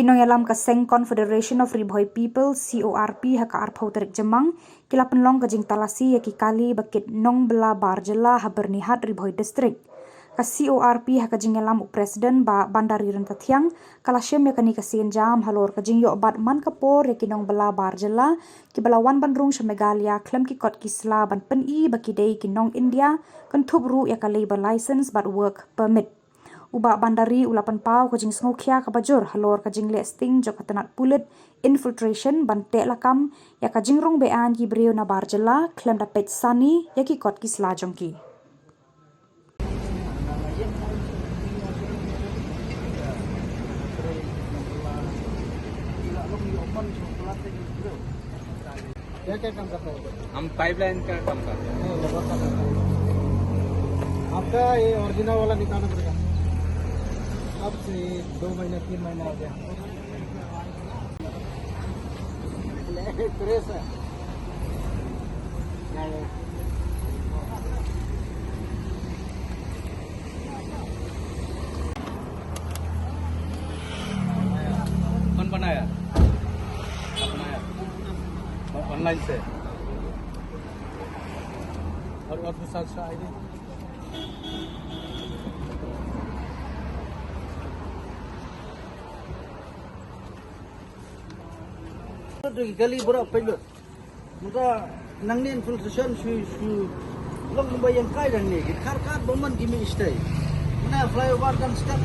Kinong yalam ka Seng Confederation of Riboy People CORP haka arpau tarik Jemang kila penlong kajing talasi yaki kali bakit nong bela barjela habernihat Riboy District. Ka CORP haka jing yalam presiden ba bandari rentatiang kala syem yakani kasien jam halor kajing yo bat man kapor yaki nong bela barjela ki balawan bandrung Megalia klem ki kot kisla ban pen i baki dei kinong India kan tubru yaka labor license but work permit. Ubak bandari ulapan pau kajing sengokia kabajur halor kajing lesting jok katanat pulit infiltration bantek lakam ya kajing rong bean ki brio na barjela klem dapet sani ya ki kot kisla jongki. क्या काम करता है? हम पाइपलाइन का काम करते हैं। आपका ये ओरिजिनल वाला निकालना पड़ेगा। अब से 2 महीना 3 महीना हो गया। कौन बनाया? ऑनलाइन से और दूसरा ID kali berat pilot muka nangni infiltration su long bayang kai dan ni kar boman gimi stay mana flyover dan start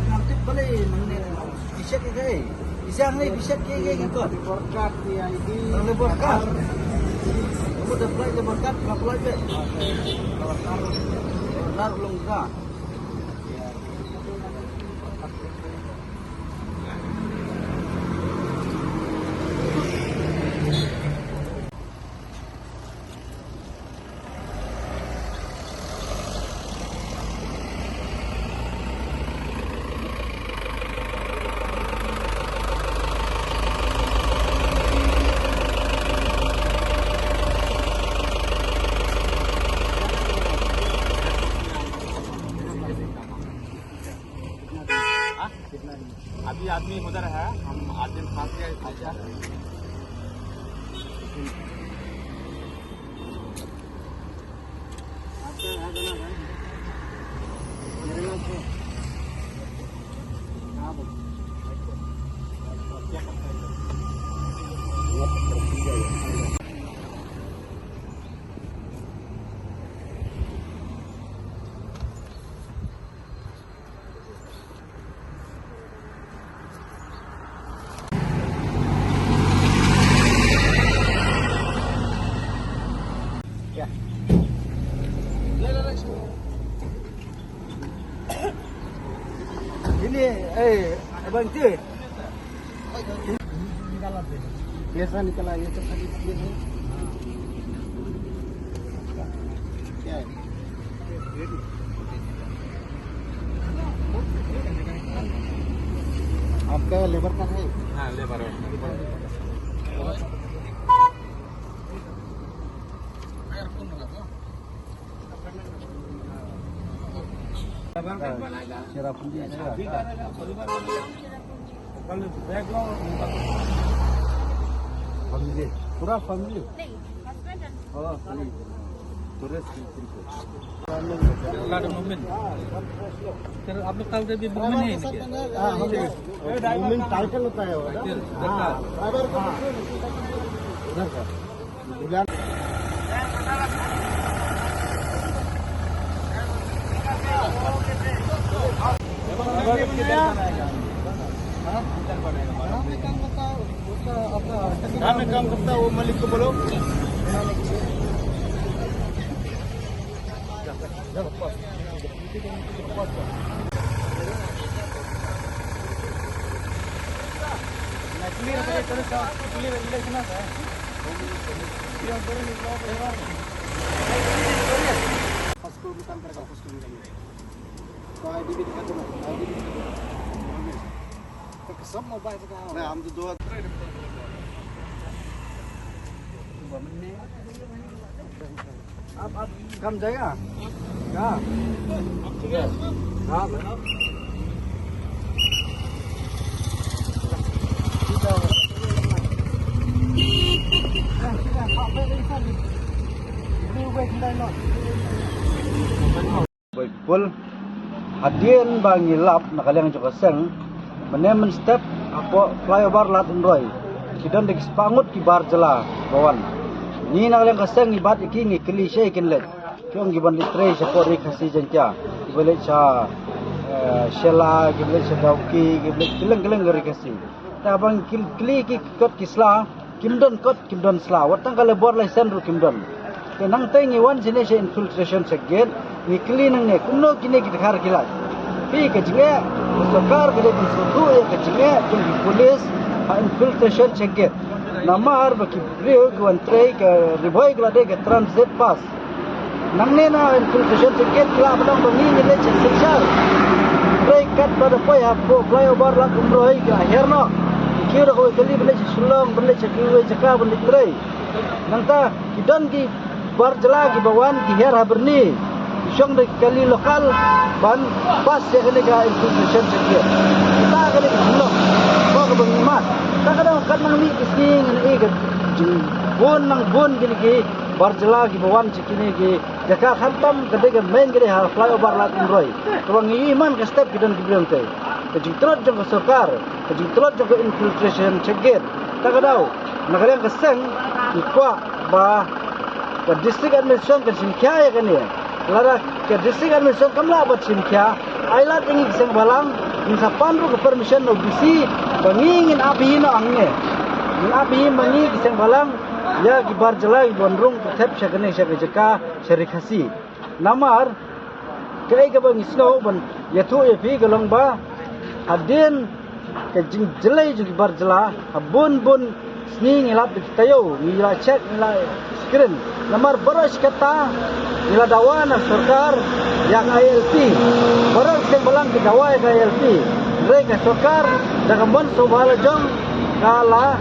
nanti balik nangni bisa ke isang ni bisa ke ikut berkat ni ID berkat kamu dah fly ke berkat apply ke nar ulung ka अभी आदमी उधर है, हम आदमी फांस के आजा। ini abang tu biasa nikala ये तो खाली ये है क्या है आपका लेबर का है हाँ लेबर पूरा फैमिली आप लोग कल भी वुमेन है वुमेन टाइटल होता है काम करता वो मलिक को बोलो सब मोबाइल से हम तो दो आप कम जाएगा क्या ठीक है हाँ Pul hadian bangi lap nakalang juga seng menemen step apa flyover lat unroi kidan dik spangut ki bar jela bawan ni nakalang kaseng ibat iki ngi klise kinlet kyong giban litre sapori khasi jengkya ibale cha shela gibale cha dauki gibale kileng gari kasi ta bang kli ki kot kisla kimdon kot kimdon sla watang kale bor license ru kimdon tenang tengi wan sine se infiltration seget ni kli nang ne kumno kine ki khar kilat pi ke jinge sarkar ke de sudu ya ke jinge jeng polis ha infiltration seget namar baki brio gwan trei ke riboi glade ke transit pass nang ne na infiltration seget kla badang bangi ni le che sechal trei kat pada poi ha flyover la kumroi ke akhirno kira ko kali bele sulong bele kiwe jaka bele trei nang ta kidan ki bar jela ki bawan ki her haberni syong de kali lokal ban pas ya kene ga infiltration sekian kita kene no ko ko bengimat ta kada kan nang mi kising ni ga bon gini ki bar jela ki bawan cikini ki jaka khantam gede ga main gede ha flyover la roi ko ngi iman ka step kidan ki biang te kejing trot jong sarkar kejing trot jong infiltration sekian ta kada nagalang keseng ikwa ba ke district administration ke simkya ya kan ya lara ke district administration kamla bat simkya ailat ingi kiseng balang insa panru ke permission no bisi bangingin abihin angne in abihin mangi kiseng balang ya gibar jela gondrong tep syakane syakajaka syarikasi namar kai ke bang snow ban yatu ya pi galong ba adin ke jing jelai ju gibar jela bun sni ngilap tayo ngila check ngila screen nomor boros kata ngila dawana sarkar yang ILP boros sing balang ke dawa yang ILP mereka sarkar dalam bon sobala jong kala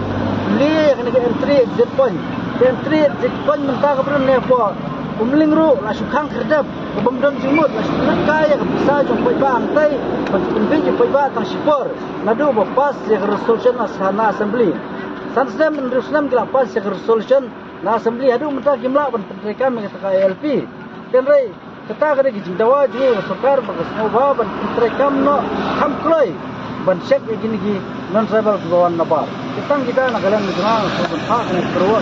li yang ke entry exit point mentah ke belum nepo umling ru la sukhang kerdap kebamdam jimut la sukai yang bisa jong pai bang tai penting je pai ba tang sipor nadu ba pas ya resolution asana assembly Sansem menuruskan gelapan secara resolution na assembly adu mentah jumlah penterikan mengatakan ALP dan rei kata kada gijing dawa juga sarkar bagas ngoba ban penterikan no ham kloi ban check gini gi non tribal kawan nabar kita nagalang negara so ban hak ne perwa